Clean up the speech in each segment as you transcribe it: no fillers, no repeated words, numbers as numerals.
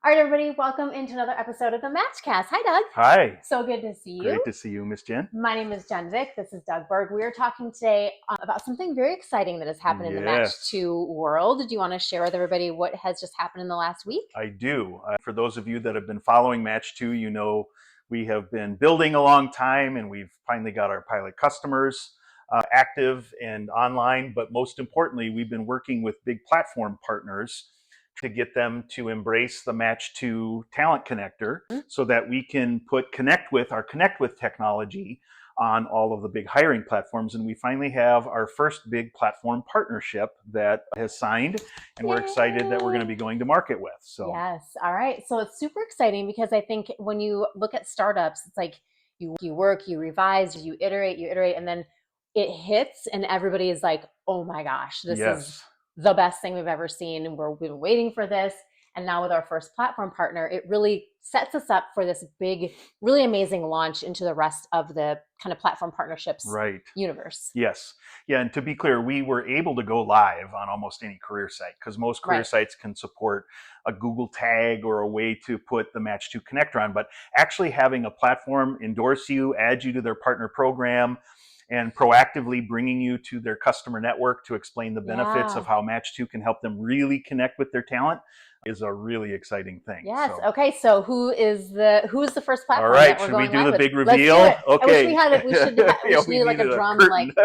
All right, everybody, welcome into another episode of the Matchcast. Hi, Doug. Hi. So good to see you. Great to see you, Miss Jen. My name is Jen Vick. This is Doug Berg. We are talking today about something very exciting that has happened in the Match 2 world. Do you want to share with everybody what has just happened in the last week? I do. For those of you that have been following Match 2, you know we have been building a long time and we've finally got our pilot customers active and online. But most importantly, we've been working with big platform partners to get them to embrace the Match 2 talent connector so that we can put Connect With, our Connect With technology on all of the big hiring platforms. And we finally have our first big platform partnership that has signed, and we're excited that we're going to be going to market with. So yes. All right. So it's super exciting because I think when you look at startups, it's like you work, you revise, you iterate, and then it hits and everybody is like, oh my gosh, this is the best thing we've ever seen. And we've been waiting for this. And now with our first platform partner, it really sets us up for this big, really amazing launch into the rest of the kind of platform partnerships universe. Yes. Yeah. And to be clear, we were able to go live on almost any career site because most career sites can support a Google tag or a way to put the Match 2 connector on. But actually having a platform endorse you, add you to their partner program, and proactively bringing you to their customer network to explain the benefits of how Match 2 can help them really connect with their talent is a really exciting thing. Yes. So. Okay. So who is the first platform? All right. Should we do the big reveal? Let's do it. Okay. I wish we need like a drum.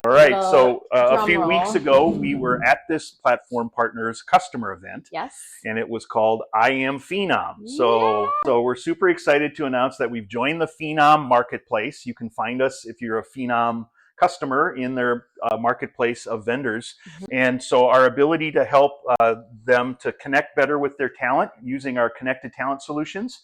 All right. So a few weeks ago, we were at this platform partners customer event. Yes. And it was called I Am Phenom. So we're super excited to announce that we've joined the Phenom marketplace. You can find us if you're a Phenom customer in their marketplace of vendors. And so our ability to help them to connect better with their talent using our connected talent solutions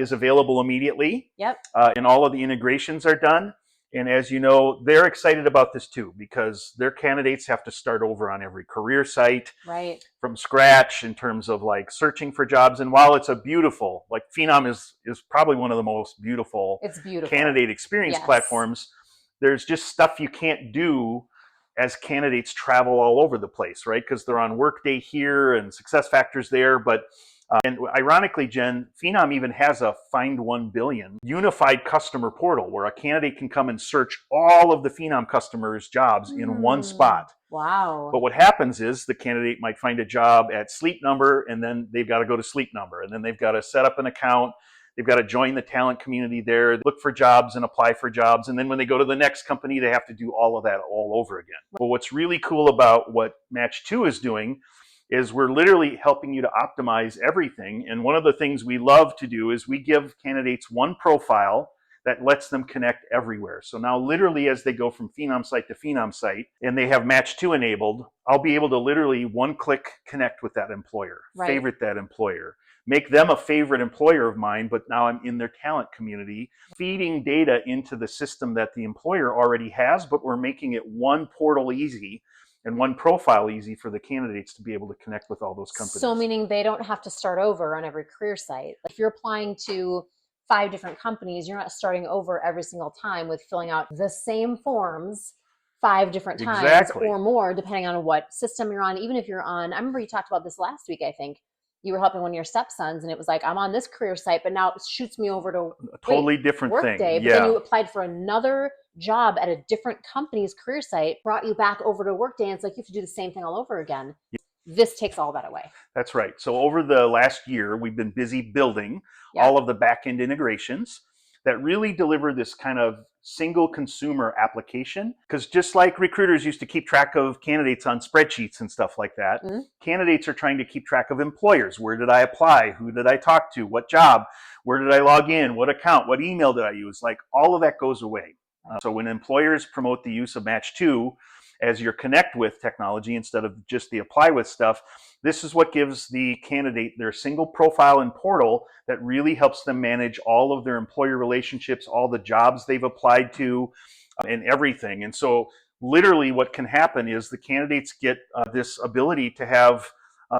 is available immediately. Yep. And all of the integrations are done. And as you know, they're excited about this too, because their candidates have to start over on every career site from scratch in terms of like searching for jobs. And while it's a beautiful, like Phenom is probably one of the most beautiful candidate experience platforms, there's just stuff you can't do as candidates travel all over the place, right? Because they're on Workday here and SuccessFactors there. But and ironically, Jen, Phenom even has a Find 1 Billion unified customer portal where a candidate can come and search all of the Phenom customers' jobs in one spot. Wow. But what happens is the candidate might find a job at Sleep Number, and then they've got to go to Sleep Number, and then they've got to set up an account. They've got to join the talent community there, look for jobs and apply for jobs. And then when they go to the next company, they have to do all of that all over again. But what's really cool about what Match 2 is doing is we're literally helping you to optimize everything. And one of the things we love to do is we give candidates one profile that lets them connect everywhere. So now literally as they go from Phenom site to Phenom site and they have Match 2 enabled, I'll be able to literally one click connect with that employer, favorite that employer, make them a favorite employer of mine, but now I'm in their talent community, feeding data into the system that the employer already has, but we're making it one portal easy and one profile easy for the candidates to be able to connect with all those companies. So meaning they don't have to start over on every career site. If you're applying to 5 different companies, you're not starting over every single time with filling out the same forms 5 different times or more, depending on what system you're on. Even if you're on, I remember you talked about this last week, I think. You were helping one of your stepsons and it was like, I'm on this career site, but now it shoots me over to a totally different Workday, thing. But then you applied for another job at a different company's career site, brought you back over to Workday, and it's like you have to do the same thing all over again. This takes all that away. That's right. So over the last year, we've been busy building all of the back-end integrations that really deliver this kind of single consumer application. Because just like recruiters used to keep track of candidates on spreadsheets and stuff like that, candidates are trying to keep track of employers. Where did I apply? Who did I talk to? What job? Where did I log in? What account? What email did I use? Like all of that goes away. So when employers promote the use of Match 2 as your connect with technology instead of just the apply with stuff, this is what gives the candidate their single profile and portal that really helps them manage all of their employer relationships, all the jobs they've applied to, and everything. And so literally what can happen is the candidates get this ability to have,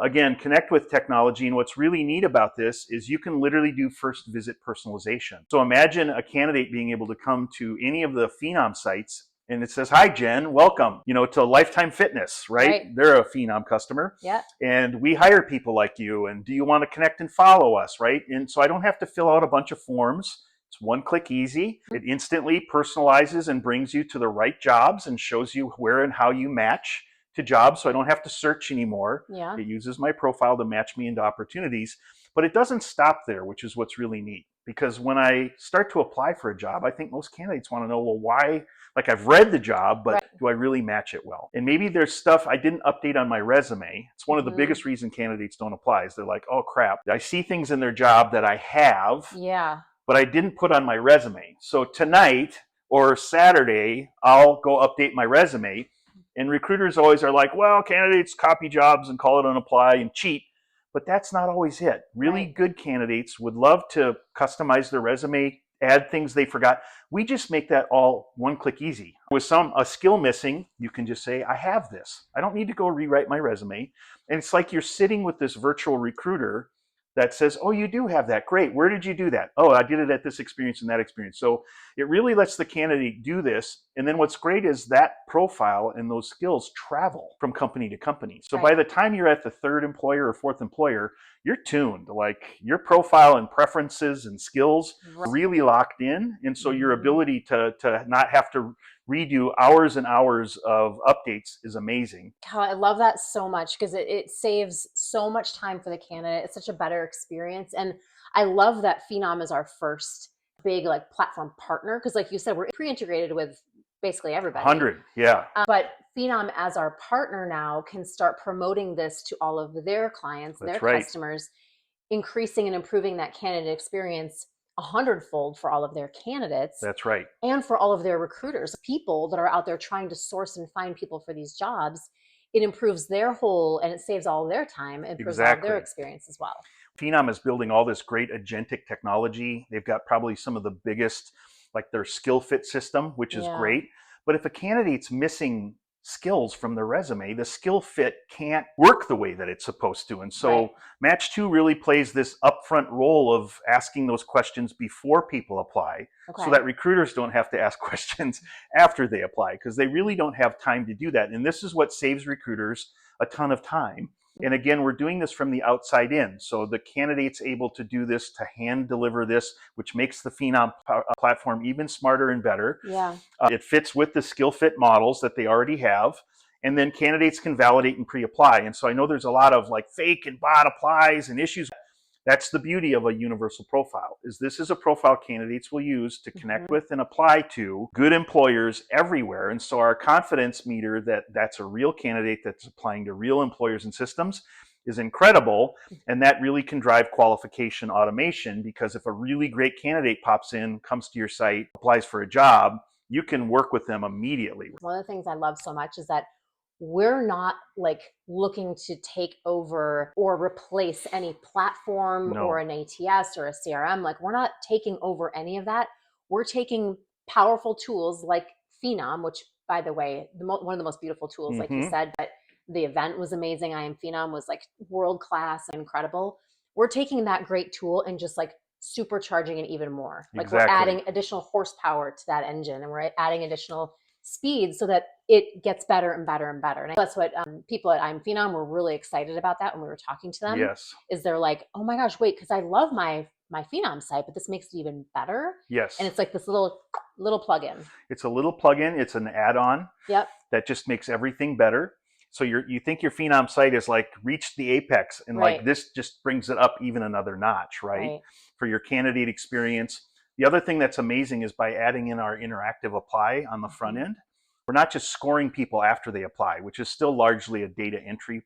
again, connect with technology. And what's really neat about this is you can literally do first visit personalization. So imagine a candidate being able to come to any of the Phenom sites and it says, "Hi, Jen, welcome, to Lifetime Fitness," right? Right. They're a Phenom customer. Yeah. And we hire people like you. And do you want to connect and follow us, right? And so I don't have to fill out a bunch of forms. It's one click easy. It instantly personalizes and brings you to the right jobs and shows you where and how you match to jobs. So I don't have to search anymore. Yeah. It uses my profile to match me into opportunities. But it doesn't stop there, which is what's really neat. Because when I start to apply for a job, I think most candidates want to know, well, why? Like, I've read the job, but Right. do I really match it well? And maybe there's stuff I didn't update on my resume. It's one of the biggest reasons candidates don't apply is they're like, oh crap, I see things in their job that I have, Yeah. but I didn't put on my resume. So tonight or Saturday, I'll go update my resume. And recruiters always are like, well, candidates copy jobs and call it an apply and cheat. But that's not always it. Really Right. good candidates would love to customize their resume, add things they forgot. We just make that all one click easy. With a skill missing, you can just say, I have this. I don't need to go rewrite my resume. And it's like you're sitting with this virtual recruiter that says, oh, you do have that. Great. Where did you do that? Oh, I did it at this experience and that experience. So it really lets the candidate do this. And then what's great is that profile and those skills travel from company to company. So by the time you're at the third employer or fourth employer, you're tuned. Like, your profile and preferences and skills are really locked in. And so your ability to not have to redo hours and hours of updates is amazing. God, I love that so much because it saves so much time for the candidate. It's such a better experience. And I love that Phenom is our first big like platform partner because, like you said, we're pre-integrated with basically everybody. 100, yeah. But Phenom as our partner now can start promoting this to all of their clients, That's their right. customers, increasing and improving that candidate experience 100-fold for all of their candidates. That's right. And for all of their recruiters, people that are out there trying to source and find people for these jobs. It improves their whole, and it saves all their time, it improves all their experience as well. Phenom is building all this great agentic technology. They've got probably some of the biggest, like their skill fit system, which is great. But if a candidate's missing skills from their resume, the skill fit can't work the way that it's supposed to. And so Match 2 really plays this upfront role of asking those questions before people apply, so that recruiters don't have to ask questions after they apply, because they really don't have time to do that. And this is what saves recruiters a ton of time. And again, we're doing this from the outside in. So the candidate's able to do this, to hand deliver this, which makes the Phenom platform even smarter and better. Yeah. It fits with the skill fit models that they already have. And then candidates can validate and pre-apply. And so I know there's a lot of like fake and bot applies and issues. That's the beauty of a universal profile, is this is a profile candidates will use to connect with and apply to good employers everywhere. And so our confidence meter that that's a real candidate that's applying to real employers and systems is incredible. And that really can drive qualification automation, because if a really great candidate pops in, comes to your site, applies for a job, you can work with them immediately. One of the things I love so much is that we're not like looking to take over or replace any platform or an ATS or a CRM. Like, we're not taking over any of that. We're taking powerful tools like Phenom, which, by the way, one of the most beautiful tools, like you said, but the event was amazing. I Am Phenom was like world-class and incredible. We're taking that great tool and just like supercharging it even more. Like, we're adding additional horsepower to that engine, and we're adding additional speed so that it gets better and better and better. And that's what people at I'm Phenom were really excited about that when we were talking to them. Is they're like, oh my gosh, wait, because I love my Phenom site, but this makes it even better. And it's like this little plugin. It's a little plugin. It's an add-on. That just makes everything better. So you think your Phenom site is like reached the apex, and like this just brings it up even another notch, right? For your candidate experience. The other thing that's amazing is by adding in our interactive apply on the front end, we're not just scoring people after they apply, which is still largely a data entry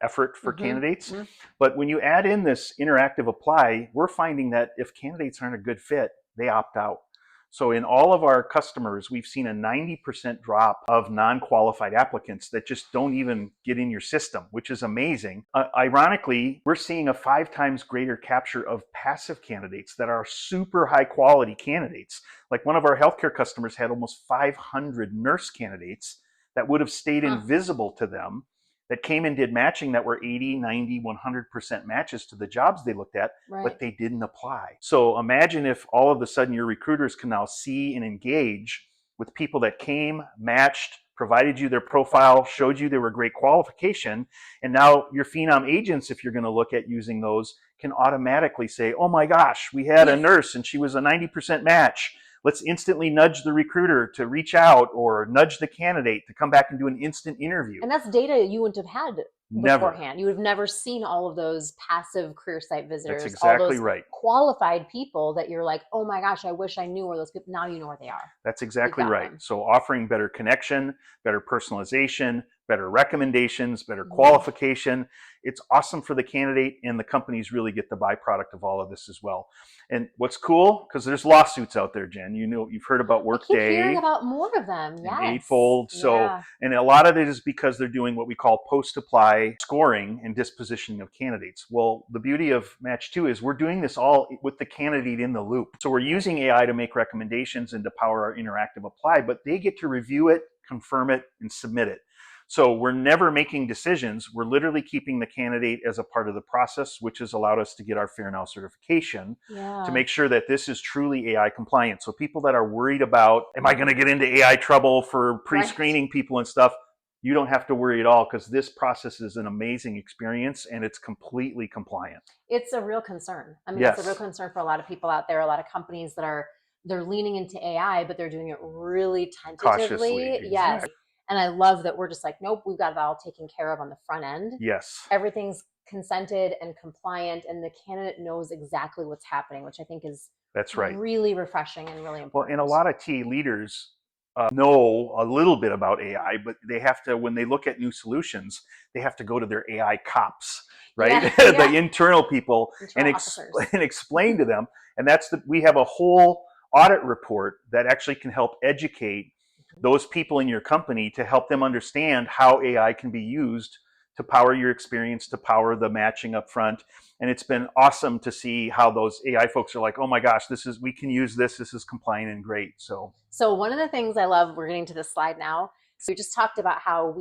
effort for candidates. But when you add in this interactive apply, we're finding that if candidates aren't a good fit, they opt out. So in all of our customers, we've seen a 90% drop of non-qualified applicants that just don't even get in your system, which is amazing. Ironically, we're seeing a 5 times greater capture of passive candidates that are super high quality candidates. Like, one of our healthcare customers had almost 500 nurse candidates that would have stayed invisible to them, that came and did matching that were 80, 90, 100% matches to the jobs they looked at, but they didn't apply. So imagine if all of a sudden your recruiters can now see and engage with people that came, matched, provided you their profile, showed you they were great qualification. And now your Phenom agents, if you're going to look at using those, can automatically say, oh my gosh, we had a nurse and she was a 90% match. Let's instantly nudge the recruiter to reach out, or nudge the candidate to come back and do an instant interview. And that's data you wouldn't have had Never. beforehand. You would have never seen all of those passive career site visitors, That's exactly all those right. qualified people that you're like, oh my gosh, I wish I knew where those people. Now you know where they are. That's exactly right. So offering better connection, better personalization, better recommendations, better qualification. It's awesome for the candidate, and the companies really get the byproduct of all of this as well. And what's cool, because there's lawsuits out there, Jen. You know, you've heard about Workday. I keep hearing about more of them. Yes. Eightfold. So, and a lot of it is because they're doing what we call post-apply scoring and dispositioning of candidates. Well, the beauty of Match 2 is we're doing this all with the candidate in the loop. So we're using AI to make recommendations and to power our interactive apply, but they get to review it, confirm it, and submit it. So we're never making decisions. We're literally keeping the candidate as a part of the process, which has allowed us to get our Fair Now certification to make sure that this is truly AI compliant. So people that are worried about, am I going to get into AI trouble for pre-screening people and stuff? You don't have to worry at all, because this process is an amazing experience and it's completely compliant. It's a real concern. I mean, it's a real concern for a lot of people out there, a lot of companies that they're leaning into AI, but they're doing it really tentatively. Cautiously. Yes. And I love that we're just like, nope, we've got it all taken care of on the front end. Yes. Everything's consented and compliant, and the candidate knows exactly what's happening, which I think is really refreshing and really important. Well, and a lot of TA leaders know a little bit about AI, but they have to, when they look at new solutions, they have to go to their AI cops, right? The internal people, and explain to them. And we have a whole audit report that actually can help educate those people in your company to help them understand how AI can be used to power your experience, to power the matching up front. And it's been awesome to see how those AI folks are like, oh my gosh, we can use this. This is compliant and great. So one of the things I love, we're getting to this slide now. So we just talked about how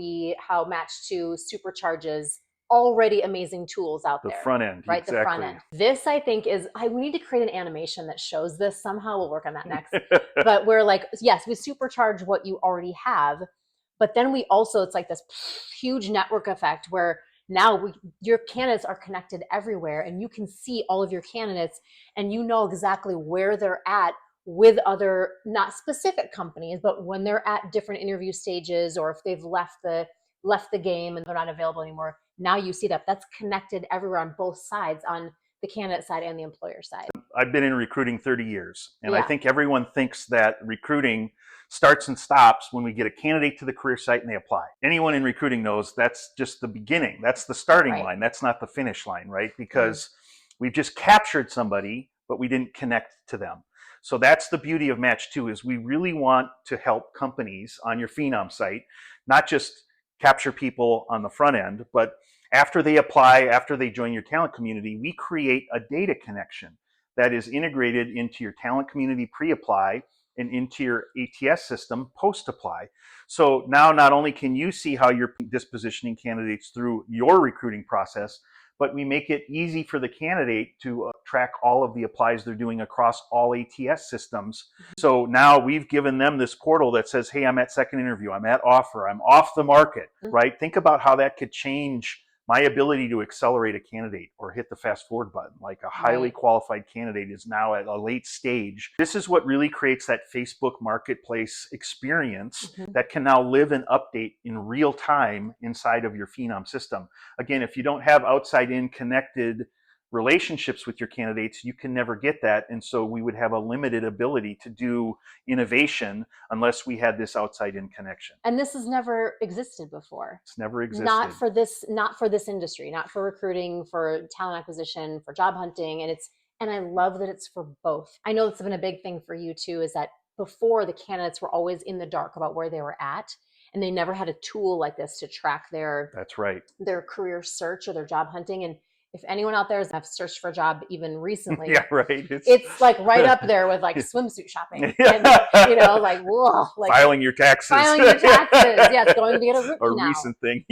Match 2 supercharges already amazing tools out there. The front end, right? Exactly. The front end. This, I think, we need to create an animation that shows this somehow. We'll work on that next. But we're like, yes, we supercharge what you already have, but then we also, it's like this huge network effect where now your candidates are connected everywhere, and you can see all of your candidates, and you know exactly where they're at with other, not specific companies, but when they're at different interview stages, or if they've left the game and they're not available anymore. Now you see that's connected everywhere on both sides, on the candidate side and the employer side. I've been in recruiting 30 years, and I think everyone thinks that recruiting starts and stops when we get a candidate to the career site and they apply. Anyone in recruiting knows that's just the beginning. That's the starting line. That's not the finish line, right? Because we've just captured somebody, but we didn't connect to them. So that's the beauty of Match 2, is we really want to help companies on your Phenom site, not just capture people on the front end, but after they apply, after they join your talent community, we create a data connection that is integrated into your talent community pre-apply and into your ATS system post-apply. So now not only can you see how you're dispositioning candidates through your recruiting process, but we make it easy for the candidate to track all of the applies they're doing across all ATS systems. So now we've given them this portal that says, hey, I'm at second interview, I'm at offer, I'm off the market, right? Think about how that could change my ability to accelerate a candidate or hit the fast forward button. Like a highly qualified candidate is now at a late stage. This is what really creates that Facebook marketplace experience that can now live and update in real time inside of your Phenom system. Again, if you don't have outside in connected relationships with your candidates, you can never get that. And so we would have a limited ability to do innovation unless we had this outside in connection. And this has never existed before. It's never existed. Not for this industry, not for recruiting, for talent acquisition, for job hunting. And I love that it's for both. I know it's been a big thing for you too, is that before, the candidates were always in the dark about where they were at, and they never had a tool like this to track their career search or their job hunting. And if anyone out there has searched for a job even recently, it's like right up there with like swimsuit shopping, and like whoa, like filing your taxes. It's going to be a root canal. A recent thing.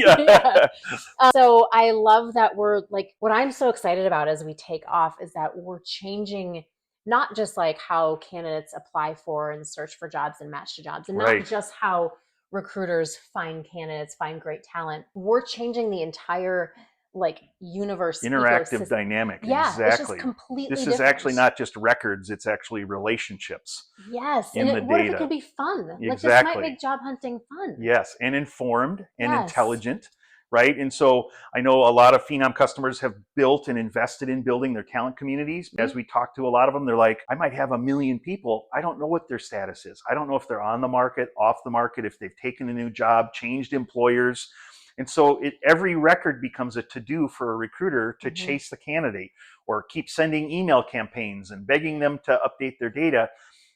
So I love that we're like, what I'm so excited about as we take off is that we're changing not just like how candidates apply for and search for jobs and match to jobs, and Right. not just how recruiters find candidates, find great talent. We're changing the entire like universe Interactive ecosystem. dynamic. Yeah, it's just Exactly. completely This is different. actually not just records, it's actually relationships Yes, and in the what if it data. could be fun? Like this might Exactly. make job hunting fun. Yes, and informed and Yes. intelligent, right? And so I know a lot of Phenom customers have built and invested in building their talent communities. As we talk to a lot of them, they're like, I might have 1 million people. I don't know what their status is. I don't know if they're on the market, off the market, if they've taken a new job, changed employers. And so every record becomes a to-do for a recruiter to chase the candidate or keep sending email campaigns and begging them to update their data.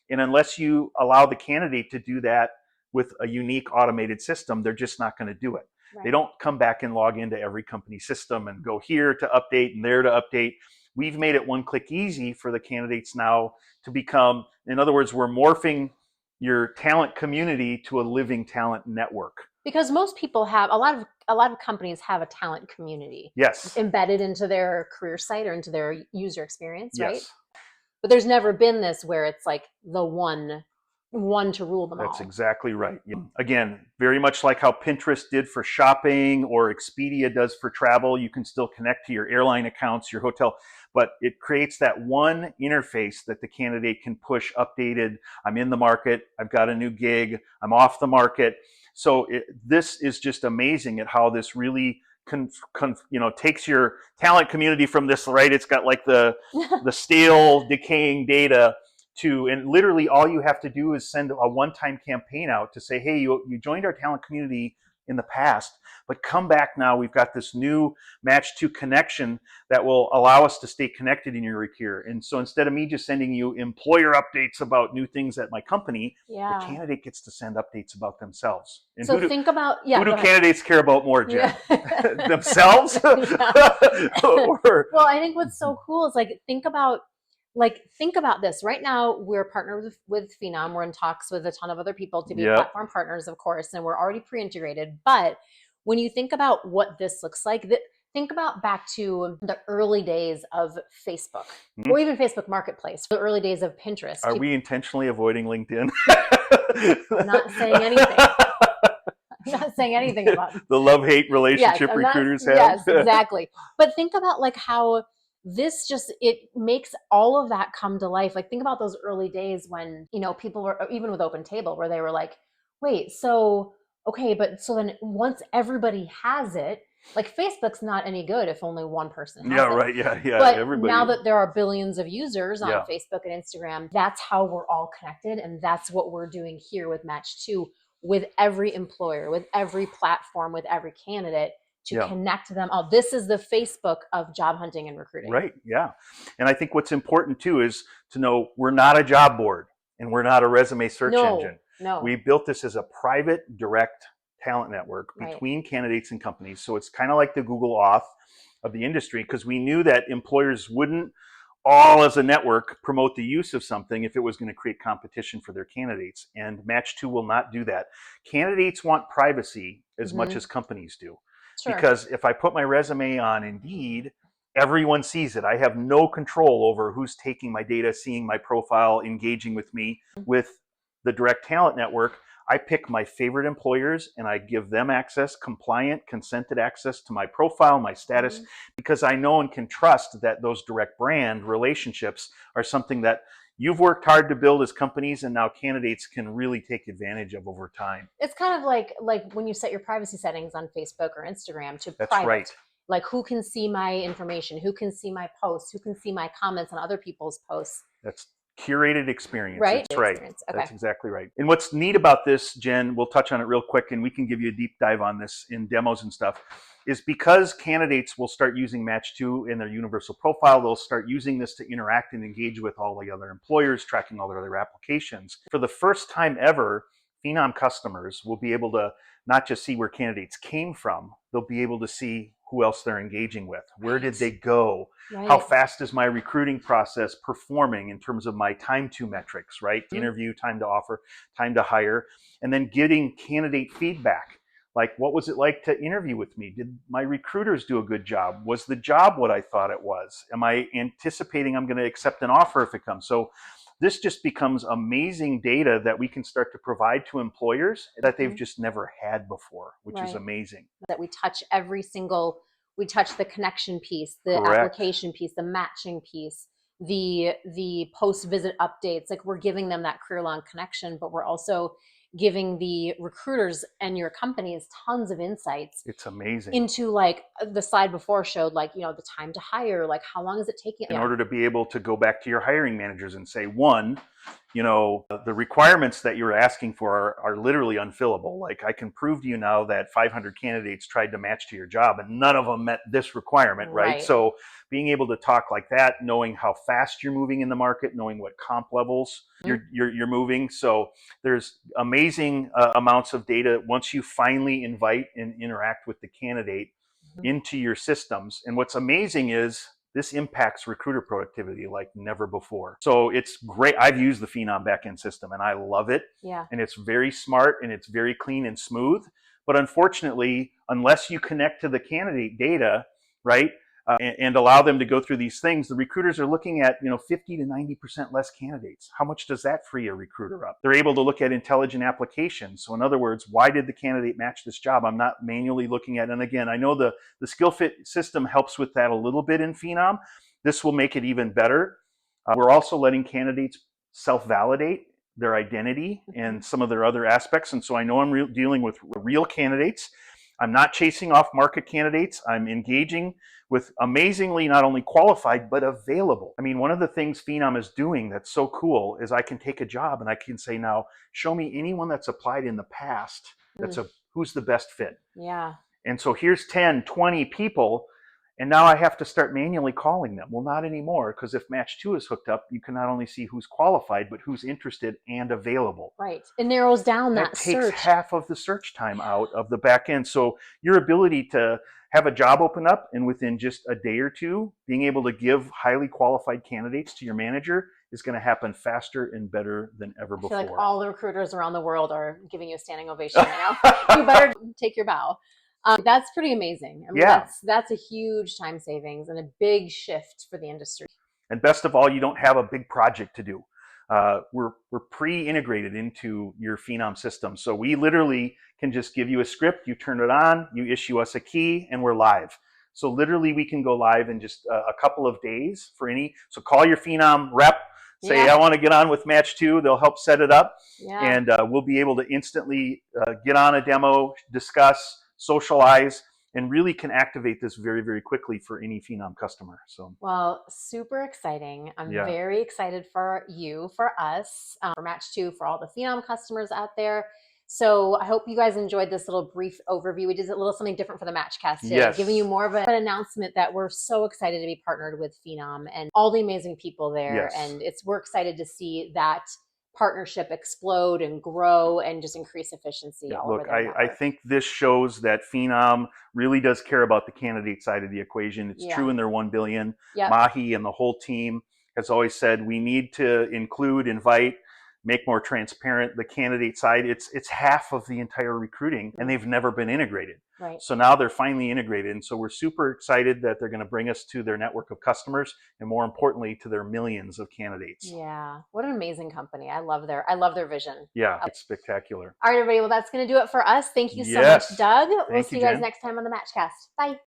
And unless you allow the candidate to do that with a unique automated system, they're just not going to do it. Right. They don't come back and log into every company system and go here to update and there to update. We've made it one click easy for the candidates now to become, in other words, we're morphing your talent community to a living talent network. Because most people have a lot of companies have a talent community. Yes. Embedded into their career site or into their user experience, right? Yes. But there's never been this where it's like the one to rule them all. That's exactly right. Again, very much like how Pinterest did for shopping or Expedia does for travel, you can still connect to your airline accounts, your hotel, but it creates that one interface that the candidate can push updated. I'm in the market. I've got a new gig. I'm off the market. So this is just amazing at how this really takes your talent community from this, right? It's got like the stale, decaying data and literally all you have to do is send a one-time campaign out to say, hey, you joined our talent community in the past, but come back now. We've got this new Match to connection that will allow us to stay connected in your career. And so instead of me just sending you employer updates about new things at my company, the candidate gets to send updates about themselves. And so think about, who do candidates care about more, Jen? Themselves? Well, I think what's so cool is think about this. Right now, we're partnered with Phenom. We're in talks with a ton of other people to be platform partners, of course, and we're already pre-integrated. But when you think about what this looks like, think about back to the early days of Facebook or even Facebook Marketplace, the early days of Pinterest. Are we intentionally avoiding LinkedIn? I'm not saying anything. I'm not saying anything about the love-hate relationship recruiters have. Yes, exactly. But think about how this it makes all of that come to life. Think about those early days when, people were, even with Open Table, where they were like, wait, so, okay, but so then once everybody has it, Facebook's not any good if only one person has it. Right, yeah. But everybody, now that there are billions of users on Facebook and Instagram, that's how we're all connected. And that's what we're doing here with Match 2, with every employer, with every platform, with every candidate, to connect them all. This is the Facebook of job hunting and recruiting. Right, yeah. And I think what's important too is to know we're not a job board and we're not a resume search engine. No. We built this as a private, direct talent network between candidates and companies. So it's kind of like the Google Auth of the industry, because we knew that employers wouldn't all as a network promote the use of something if it was going to create competition for their candidates. And Match 2 will not do that. Candidates want privacy as much as companies do. Sure. Because if I put my resume on Indeed, everyone sees it. I have no control over who's taking my data, seeing my profile, engaging with me. With the direct talent network, I pick my favorite employers and I give them access, compliant, consented access to my profile, my status, because I know and can trust that those direct brand relationships are something that you've worked hard to build as companies, and now candidates can really take advantage of over time. It's kind of like when you set your privacy settings on Facebook or Instagram to That's private. Right. Who can see my information, who can see my posts, who can see my comments on other people's posts. That's curated experience. Right? That's right. Okay. That's exactly right. And what's neat about this, Jen, we'll touch on it real quick and we can give you a deep dive on this in demos and stuff, is because candidates will start using Match 2 in their universal profile, they'll start using this to interact and engage with all the other employers, tracking all their other applications. For the first time ever, Phenom customers will be able to not just see where candidates came from, they'll be able to see who else they're engaging with. Where did they go? Right. How fast is my recruiting process performing in terms of my time to metrics, right? Interview, time to offer, time to hire, and then getting candidate feedback. Like, what was it like to interview with me? Did my recruiters do a good job? Was the job what I thought it was? Am I anticipating I'm going to accept an offer if it comes? So this just becomes amazing data that we can start to provide to employers that they've just never had before, which is amazing. That we touch we touch the connection piece, the Correct. application piece, the matching piece, the post visit updates. Like, we're giving them that career long connection, but we're also giving the recruiters and your companies tons of insights. It's amazing. Into, like, the slide before showed, like, the time to hire, like how long is it taking in order to be able to go back to your hiring managers and say, one, the requirements that you're asking for are literally unfillable. Like, I can prove to you now that 500 candidates tried to match to your job and none of them met this requirement, right? So being able to talk like that, knowing how fast you're moving in the market, knowing what comp levels you're moving. So there's amazing amounts of data once you finally invite and interact with the candidate into your systems. And what's amazing is this impacts recruiter productivity like never before. So it's great. I've used the Phenom backend system and I love it. Yeah. And it's very smart and it's very clean and smooth. But unfortunately, unless you connect to the candidate data, right, and allow them to go through these things, the recruiters are looking at 50 to 90% less candidates. How much does that free a recruiter up? They're able to look at intelligent applications. So in other words, why did the candidate match this job? I'm not manually looking at it. And again, I know the skill fit system helps with that a little bit in Phenom. This will make it even better. We're also letting candidates self-validate their identity and some of their other aspects. And so I know I'm dealing with real candidates. I'm not chasing off market candidates. I'm engaging with amazingly not only qualified, but available. I mean, one of the things Phenom is doing that's so cool is I can take a job and I can say, now, show me anyone that's applied in the past that's who's the best fit. Yeah. And so here's 10, 20 people. And now I have to start manually calling them. Well, not anymore, because if Match 2 is hooked up, you can not only see who's qualified, but who's interested and available. Right. It narrows down that takes search. half of the search time out of the back end. So your ability to have a job open up and within just a day or two, being able to give highly qualified candidates to your manager is going to happen faster and better than ever before. I feel like all the recruiters around the world are giving you a standing ovation right now. You better take your bow. That's pretty amazing. I mean, that's a huge time savings and a big shift for the industry. And best of all, you don't have a big project to do. We're pre-integrated into your Phenom system. So we literally can just give you a script, you turn it on, you issue us a key, and we're live. So literally we can go live in just a couple of days for any. So call your Phenom rep, say, I want to get on with Match 2. They'll help set it up. And we'll be able to instantly get on a demo, discuss, socialize, and really can activate this very, very quickly for any Phenom customer. So, well, super exciting. I'm very excited for you, for us, for Match 2, for all the Phenom customers out there. So I hope you guys enjoyed this little brief overview. We did a little something different for the Matchcast today, giving you more of an announcement that we're so excited to be partnered with Phenom and all the amazing people there. And we're excited to see that partnership explode and grow and just increase efficiency. Look, I think this shows that Phenom really does care about the candidate side of the equation. It's true in their 1 billion. Mahi and the whole team has always said we need to include, invite, make more transparent the candidate side. It's half of the entire recruiting, and they've never been integrated. So now they're finally integrated, and so we're super excited that they're going to bring us to their network of customers, and more importantly, to their millions of candidates. Yeah, what an amazing company! I love their vision. Yeah, it's spectacular. All right, everybody. Well, that's going to do it for us. Thank you so much, Doug. We'll see you guys next time on the Matchcast. Bye.